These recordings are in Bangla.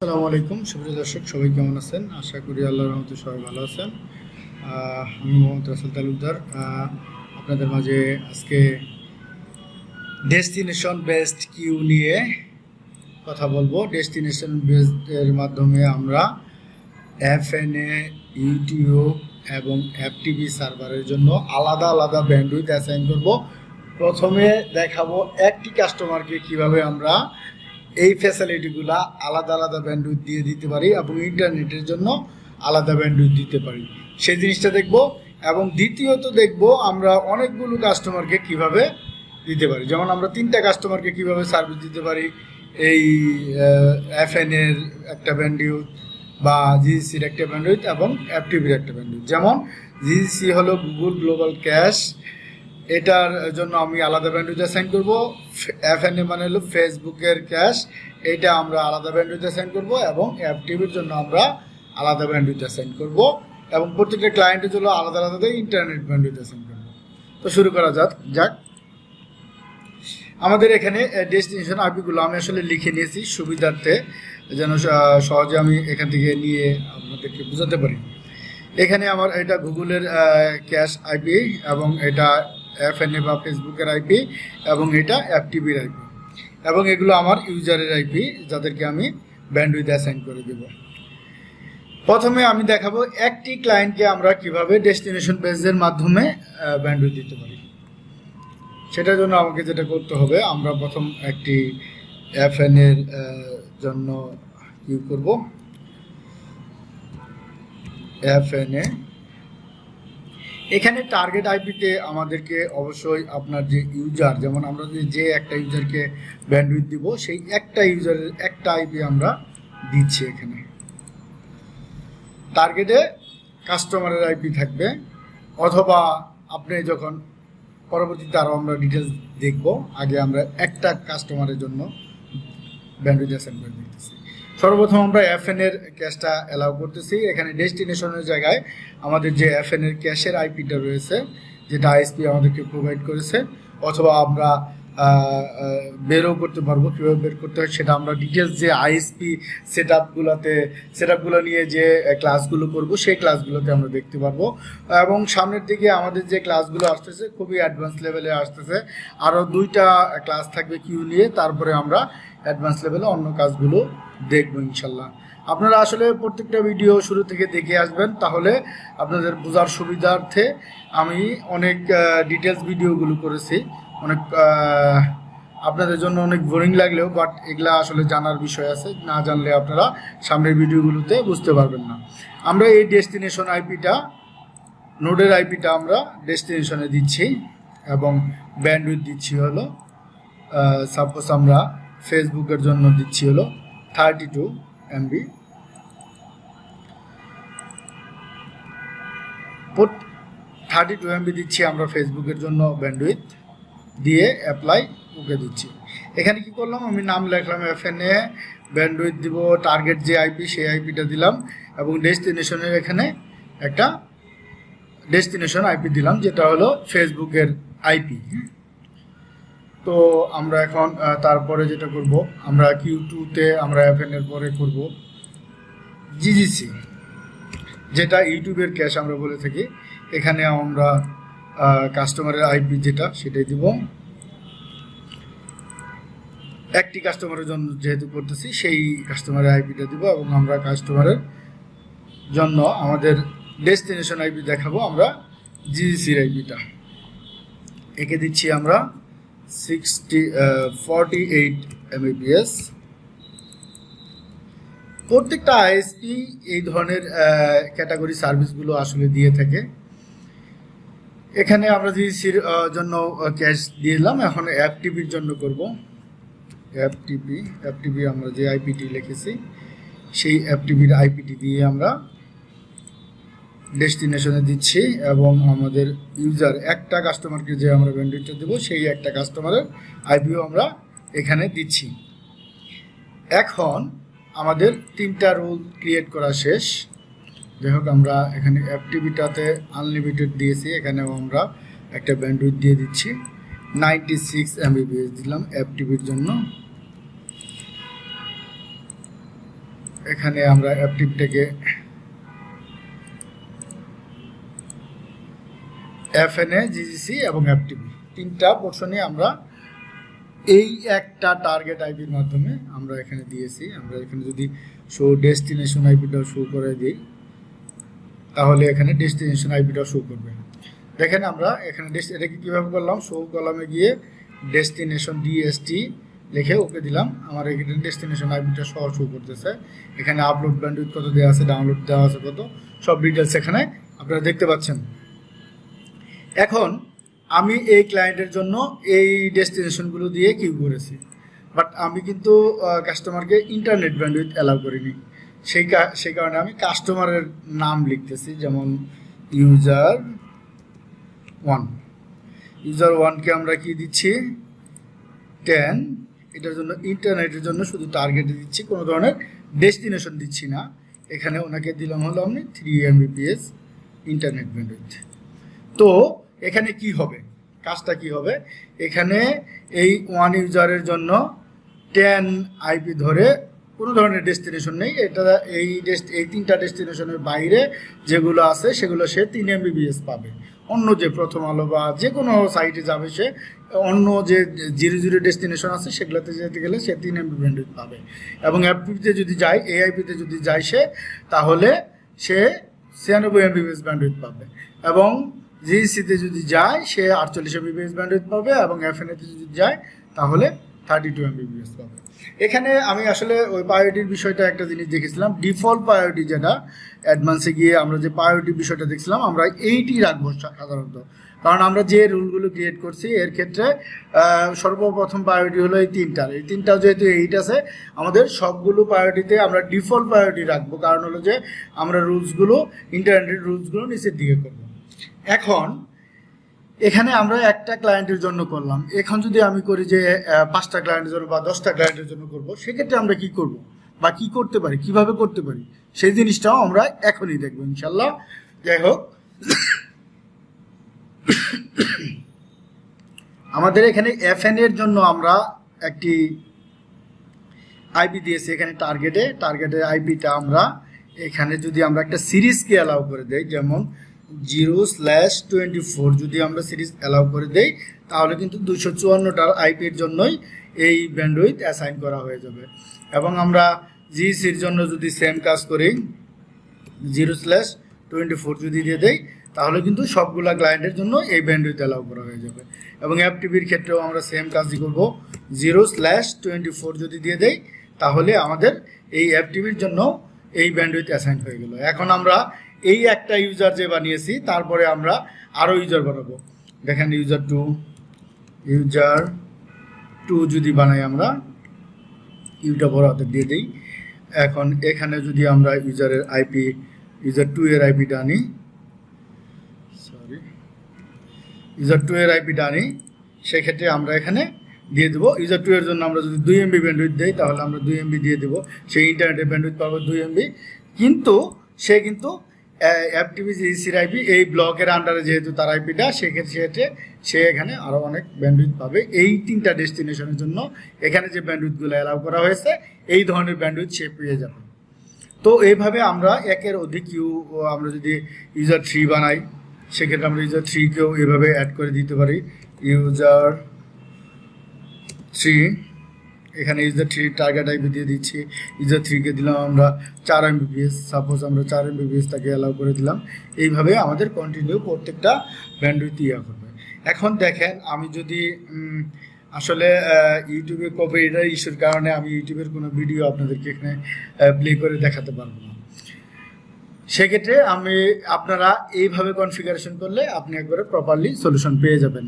আসসালামু আলাইকুম সুপ্রিয় দর্শক, সবাই কেমন আছেন? আশা করি আল্লাহর রহমতে সবাই ভালো আছেন। আমি মোহাম্মদ রাসেল তালুকদার আপনাদের মাঝে আজকে ডেস্টিনেশন বেসড কিউ নিয়ে কথা বলবো। ডেস্টিনেশন বেসডের মাধ্যমে আমরা FNA, ইউটিউব এবং FTP সার্ভারের জন্য আলাদা আলাদা ব্যান্ডউইথ অ্যাসাইন করব। প্রথমে দেখাবো একটি কাস্টমারকে কিভাবে আমরা এই ফ্যাসিলিটিগুলা আলাদা আলাদা ব্যান্ডউইথ দিয়ে দিতে পারি এবং ইন্টারনেটের জন্য আলাদা ব্যান্ডউইথ দিতে পারি, সেই জিনিসটা দেখব। এবং দ্বিতীয়ত দেখব আমরা অনেকগুলো কাস্টমারকে কিভাবে দিতে পারি, যেমন আমরা 3টা কাস্টমারকে কিভাবে সার্ভিস দিতে পারি এই FNA এর একটা ব্যান্ডউইথ বা GGCর একটা ব্যান্ডউইথ এবং FTPর একটা ব্যান্ডউইথ। যেমন GGC হলো গুগল গ্লোবাল ক্যাশ, এটার জন্য আমি আলাদা ব্যান্ডউইথ অ্যাসাইন করব। FNA মানে হলো ফেসবুকের ক্যাশ, এটা আমরা আলাদা ব্যান্ডউইথ অ্যাসাইন করব এবং FTPর জন্য আমরা আলাদা ব্যান্ডউইথ অ্যাসাইন করব এবং প্রত্যেকটা ক্লায়েন্টের জন্য আলাদা আলাদা ইন্টারনেট ব্যান্ডউইথ অ্যাসাইন করব। তো শুরু করা যাক। আমাদের এখানে ডেস্টিনেশন আইপিগুলো আমি আসলে লিখে নিয়েছি সুবিধার্থে, যেন সহজে আমি এখান থেকে নিয়ে আপনাদেরকে বোঝাতে পারি। এখানে আমার এটা গুগলের ক্যাশ আইপি এবং এটা FNA বা ফেসবুকের আইপি এবং এটা FTPর আইপি এবং এগুলো আমার ইউজারের আইপি যাদেরকে আমি ব্যান্ডউইথ অ্যাসাইন করে দেব। প্রথমে আমি দেখাবো একটি ক্লায়েন্টকে আমরা কিভাবে ডেস্টিনেশন বেসের মাধ্যমে ব্যান্ডউইথ দিতে পারি। সেটার জন্য আমাকে যেটা করতে হবে, আমরা প্রথম একটি FNA এর জন্য কি করব, FNA এখানে টার্গেট আইপিতে আমাদেরকে অবশ্যই আপনার যে ইউজার, যেমন আমরা যে একটা ইউজারকে ব্যান্ডউইথ দিব সেই একটা ইউজারের একটা আইপি আমরা দিচ্ছি। এখানে টার্গেটে কাস্টমারের আইপি থাকবে, অথবা আপনি যখন পরবর্তীতে আরও আমরা ডিটেলস দেখব, আগে আমরা একটা কাস্টমারের জন্য ব্যান্ডউইথ অ্যাসাইন করে দিতেছি। সর্বপ্রথম আমরা FNA এর ক্যাশটা অ্যালাউ করতেছি। এখানে ডেস্টিনেশনের জায়গায় আমাদের যে FNA এর ক্যাশের আইপিটা রয়েছে, যেটা আইএসপি আমাদেরকে প্রোভাইড করেছে, অথবা আমরা বেরও করতে পারবো। কীভাবে বের করতে হয় সেটা আমরা ডিটেলস যে আইএসপি সেটআপগুলো নিয়ে যে ক্লাসগুলো করব সেই ক্লাসগুলোতে আমরা দেখতে পারবো। এবং সামনের দিকে আমাদের যে ক্লাসগুলো আসতেছে খুবই অ্যাডভান্স লেভেলে আসতেছে, আরও 2টা ক্লাস থাকবে কিউ নিয়ে, তারপরে আমরা অ্যাডভান্স লেভেলে অন্য কাজগুলো দেখবো ইনশাল্লাহ। আপনারা আসলে প্রত্যেকটা ভিডিও শুরু থেকে দেখে আসবেন, তাহলে আপনাদের বোঝার সুবিধার্থে আমি অনেক ডিটেলস ভিডিওগুলো করেছি। অনেক আপনাদের জন্য অনেক বোরিং লাগলেও বাট এগুলা আসলে জানার বিষয় আছে, না জানলে আপনারা সামনের ভিডিওগুলোতে বুঝতে পারবেন না। আমরা এই ডেস্টিনেশন আইপিটা, নোডের আইপিটা আমরা ডেস্টিনেশনে দিচ্ছি এবং ব্যান্ডউইথ দিচ্ছি হলো সাপোজ আমরা ফেসবুকের জন্য দিচ্ছি হলো 32 MB। 32 MB দিচ্ছি আমরা ফেসবুকের জন্য ব্যান্ডউইথ দিয়ে অ্যাপ্লাই ওকে দিচ্ছি। এখানে কি করলাম, আমি নাম লিখলাম FNA, ব্যান্ডউইথ দিব, টার্গেট যে আইপি সেই আইপিটা দিলাম এবং ডেস্টিনেশনের এখানে একটা ডেস্টিনেশন আইপি দিলাম যেটা হলো ফেসবুকের আইপি। তো আমরা এখন তারপরে যেটা করব, আমরা Q2-তে আমরা FNA এর পরে করব GGC, যেটা ইউটিউবের ক্যাশ আমরা বলে থাকি। এখানে আমরা কাস্টমারের আইপি যেটা সেটাই দিব। একটি কাস্টমারের জন্য যেহেতু করতেছি সেই কাস্টমারের আইপিটা দিব এবং আমরা কাস্টমারের জন্য আমাদের ডেস্টিনেশন আইপি দেখাবো আমরা GGCর আইপিটা। একে দিচ্ছি আমরা 48 Mbps। প্রত্যেকটা আইএসপি এই ধরনের ক্যাটাগরি সার্ভিসগুলো আসলে দিয়ে থাকে। এখানে আমরা GGCর জন্য ক্যাশ দিলাম, এখন FTPর জন্য করব। FTP আমরা যে আইপিটি লিখেছি সেই FTPর আইপিটি দিয়ে আমরা ডেস্টিনেশনে দিচ্ছি এবং আমাদের ইউজার একটা কাস্টমারকে যে আমরা ব্যান্ডউইথটা দেবো সেই একটা কাস্টমারের আইপিও আমরা এখানে দিচ্ছি। এখন আমাদের 3টা রুল ক্রিয়েট করা শেষ। যাই হোক, আমরা এখানে FTPটাতে আনলিমিটেড দিয়েছি, এখানেও আমরা একটা ব্যান্ডউইথ দিয়ে দিচ্ছি 96 Mbps দিলাম FTPর জন্য। এখানে আমরা অ্যাপটিভটাকে FNA, GGC এবং অ্যাপটিভ তিনটা পোর্শনে আমরা এই একটা টার্গেট আইপির মাধ্যমে আমরা এখানে দিয়েছি। আমরা এখানে যদি শো ডেস্টিনেশন আইপিটাও শো করে দিই তাহলে এখানে ডেস্টিনেশন আইপিটাও শো করবে। দেখেন আমরা এখানে এটাকে কীভাবে করলাম, শো কলামে গিয়ে ডেস্টিনেশন DST লিখে ওকে দিলাম, আমার এখানে ডেস্টিনেশন আইপিটা সহ শো করতেছে। এখানে আপলোড ব্যান্ডউইথ কত দেওয়া আছে, ডাউনলোড দেওয়া আছে কত, সব ডিটেলস এখানে আপনারা দেখতে পাচ্ছেন। এখন আমি এই ক্লায়েন্টের জন্য এই ডেস্টিনেশনগুলো দিয়ে কিউ করেছি, বাট আমি কিন্তু কাস্টমারকে ইন্টারনেট ব্যান্ডউইথ অ্যালাউ করিনি। সেই কারণে আমি কাস্টমারের নাম লিখতেছি, যেমন ইউজার ওয়ানকে আমরা কি দিচ্ছি 10, এটার জন্য ইন্টারনেটের জন্য শুধু টার্গেটে দিচ্ছি, কোনো ধরনের ডেস্টিনেশন দিচ্ছি না। এখানে ওনাকে দিলাম হলো আমি 3 Mbps ইন্টারনেট ব্যান্ডউইথ। তো এখানে কি হবে, কাজটা কি হবে, এখানে এই ওয়ান ইউজারের জন্য 10 আইপি ধরে কোনো ধরনের ডেস্টিনেশন নেই। এটা এই তিনটা ডেস্টিনেশনের বাইরে যেগুলো আছে সেগুলো সে 3 Mbps পাবে। অন্য যে প্রথম আলো বা যে কোনো সাইটে যাবে সে অন্য যে 0 ডেস্টিনেশন আছে সেগুলোতে যেতে গেলে সে 3 MB ব্যান্ডউইথ পাবে। এবং অ্যাপটিতে যদি যায়, AIPতে যদি যায় সে, তাহলে সে 96 Mbps ব্যান্ডউইথ পাবে। এবং GGCতে যদি যায় সে 48 Mbps ব্যান্ডউইথ পাবে। এবং FNAতে যদি যায় তাহলে 32 Mbps পাবে। এখানে আমি আসলে ওই প্রায়োরিটির বিষয়টা একটা জিনিস দেখেছিলাম, ডিফল্ট প্রায়োরিটি যেটা অ্যাডভান্সে গিয়ে আমরা যে প্রায়োরিটি বিষয়টা দেখছিলাম আমরা এইটি রাখবো সাধারণত, কারণ আমরা যে রুলগুলো ক্রিয়েট করছি এর ক্ষেত্রে সর্বপ্রথম প্রায়োরিটি হলো এই তিনটাও যেহেতু 8 আছে, আমাদের সবগুলো প্রায়োরিটিতে আমরা ডিফল্ট প্রায়োরিটি রাখবো, কারণ হলো যে আমরা রুলসগুলো ইন্টারনেটের রুলসগুলো নিচের দিকে করবো। এখন এখানে আমরা একটা ক্লায়েন্টের জন্য করলাম, এখন যদি আমি করি যে 5টা ক্লায়েন্টের জন্য বা 10টা ক্লায়েন্টের জন্য করব, সেক্ষেত্রে আমরা কি করব বা কি করতে পারি, কিভাবে করতে পারি, সেই জিনিসটাও আমরা এখনই দেখবো ইনশাল্লাহ। যাই হোক, আমাদের এখানে FNA এর জন্য আমরা একটি আইপি দিয়েছি এখানে টার্গেটের আইপিটা আমরা এখানে যদি আমরা একটা সিরিজকে অ্যালাউ করে দেই, যেমন 0/24 যদি আমরা সিরিজ অ্যালাউ করে দেই তাহলে কিন্তু 254টার আইপির জন্যই এই ব্যান্ডউইথ অ্যাসাইন করা হয়ে যাবে। এবং আমরা GGCর জন্য যদি সেম কাজ করি 0/24 যদি দিয়ে দেই তাহলে কিন্তু সবগুলা ক্লায়েন্টের জন্য এই ব্যান্ডউইথ অ্যালাউ করা হয়ে যাবে। এবং FTPর ক্ষেত্রেও আমরা সেম কাজই করব, 0/24 যদি দিয়ে দেই তাহলে আমাদের এই FTPর জন্য এই ব্যান্ডউইথ অ্যাসাইন হয়ে গেল। এখন আমরা এই একটা ইউজার যে বানিয়েছি তারপরে আমরা আরও ইউজার বানাবো। দেখেন ইউজার টু যদি বানাই, আমরা ইউটা বড় হাতে দিয়ে দিই। এখন এখানে যদি আমরা ইউজার 2 এর আইপিটা আনি, ইউজার 2 এর আইপিটা আনি, সেক্ষেত্রে আমরা এখানে দিয়ে দেবো ইউজার 2 এর জন্য আমরা যদি 2 MB ব্যান্ডউইথ দেই তাহলে আমরা 2 MB দিয়ে দেবো, সেই ইন্টারনেটের ব্যান্ডউইথ পাবো 2 MB। কিন্তু সে কিন্তু FTP GGCর আইপি এই ব্লকের আন্ডারে যেহেতু তার আইপিটা, সেক্ষেত্রে সে এখানে আরও অনেক ব্যান্ডউইথ পাবে। এই তিনটা ডেস্টিনেশনের জন্য এখানে যে ব্যান্ডউইথগুলো অ্যালাউ করা হয়েছে এই ধরনের ব্যান্ডউইথ সে পেয়ে যাবে। তো এইভাবে আমরা একের অধিক আমরা যদি ইউজার 3 বানাই সেক্ষেত্রে আমরা ইউজার 3কেও এভাবে অ্যাড করে দিতে পারি। ইউজার 3, এখানে ইউজার 3 টার্গেট আইপি দিয়ে দিচ্ছি, ইউজার 3কে দিলাম আমরা 4 Mbps, সাপোজ আমরা 4 Mbps তাকে অ্যালাউ করে দিলাম। এইভাবে আমাদের কন্টিনিউ প্রত্যেকটা ব্যান্ডউইথ ইয়া করবে। এখন দেখেন আমি যদি আসলে ইউটিউবে কপিরাইট ইস্যুর কারণে আমি ইউটিউবের কোনো ভিডিও আপনাদেরকে এখানে প্লে করে দেখাতে পারবো না, সেক্ষেত্রে আপনারা এইভাবে কনফিগারেশন করলে আপনি একবারে প্রপারলি সলিউশন পেয়ে যাবেন।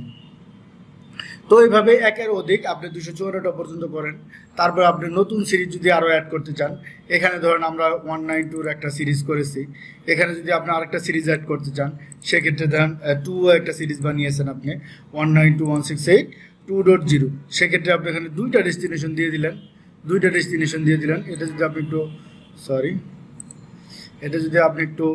তো এইভাবে একের অধিক আপনি 254টা পর্যন্ত করেন। তারপর আপনি নতুন সিরিজ যদি আরও অ্যাড করতে চান, এখানে ধরেন আমরা 192 একটা সিরিজ করেছি, এখানে যদি আপনি আরেকটা সিরিজ অ্যাড করতে চান সেক্ষেত্রে ধরেন 2 একটা সিরিজ বানিয়েছেন আপনি 192.168.2.0, সেক্ষেত্রে আপনি এখানে দুইটা ডেস্টিনেশন দিয়ে দিলেন। এটা যদি আপনি একটু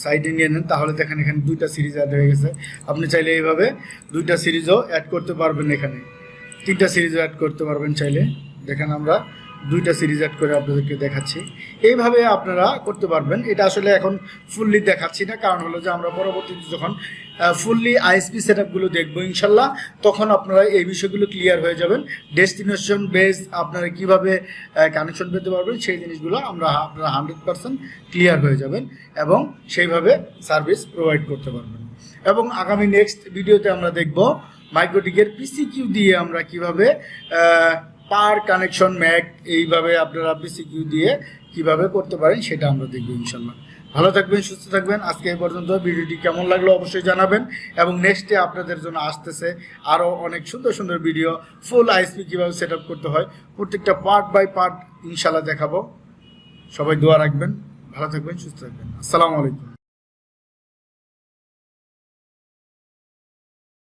সাইডে নিয়ে নেন তাহলে দেখেন এখানে দুইটা সিরিজ অ্যাড হয়ে গেছে। আপনি চাইলে এইভাবে দুইটা সিরিজও অ্যাড করতে পারবেন, এখানে 3টা সিরিজও অ্যাড করতে পারবেন চাইলে। দেখেন আমরা 2টা সিরিজ অ্যাড করে আপনাদেরকে দেখাচ্ছি। এইভাবে আপনারা করতে পারবেন। এটা আসলে এখন ফুললি দেখাচ্ছি না, কারণ হলো যে আমরা পরবর্তীতে যখন ফুললি আইএসপি সেটআপগুলো দেখবো ইনশাল্লাহ, তখন আপনারা এই বিষয়গুলো ক্লিয়ার হয়ে যাবেন। ডেস্টিনেশন বেস আপনারা কিভাবে কানেকশন পেতে পারবেন সেই জিনিসগুলো আপনারা 100% ক্লিয়ার হয়ে যাবেন এবং সেইভাবে সার্ভিস প্রোভাইড করতে পারবেন। এবং আগামী নেক্সট ভিডিওতে আমরা দেখব মাইক্রোটিকের পিসিকিউ দিয়ে আমরা কিভাবে পার কানেকশন ম্যাক এইভাবে আপনারা পিসিকিউ দিয়ে কিভাবে করতে পারেন সেটা আমরা দেখব ইনশাল্লাহ। ভালো থাকবেন, সুস্থ থাকবেন। আজকে এই পর্যন্ত। ভিডিওটি কেমন লাগলো অবশ্যই জানাবেন এবং নেক্সটে আপনাদের জন্য আসতেছে আরও অনেক সুন্দর সুন্দর ভিডিও, ফুল আইএসপি কীভাবে সেট আপ করতে হয় প্রত্যেকটা পার্ট বাই পার্ট ইনশাল্লাহ দেখাবো। সবাই দোয়া রাখবেন, ভালো থাকবেন, সুস্থ থাকবেন। আসসালামু আলাইকুম।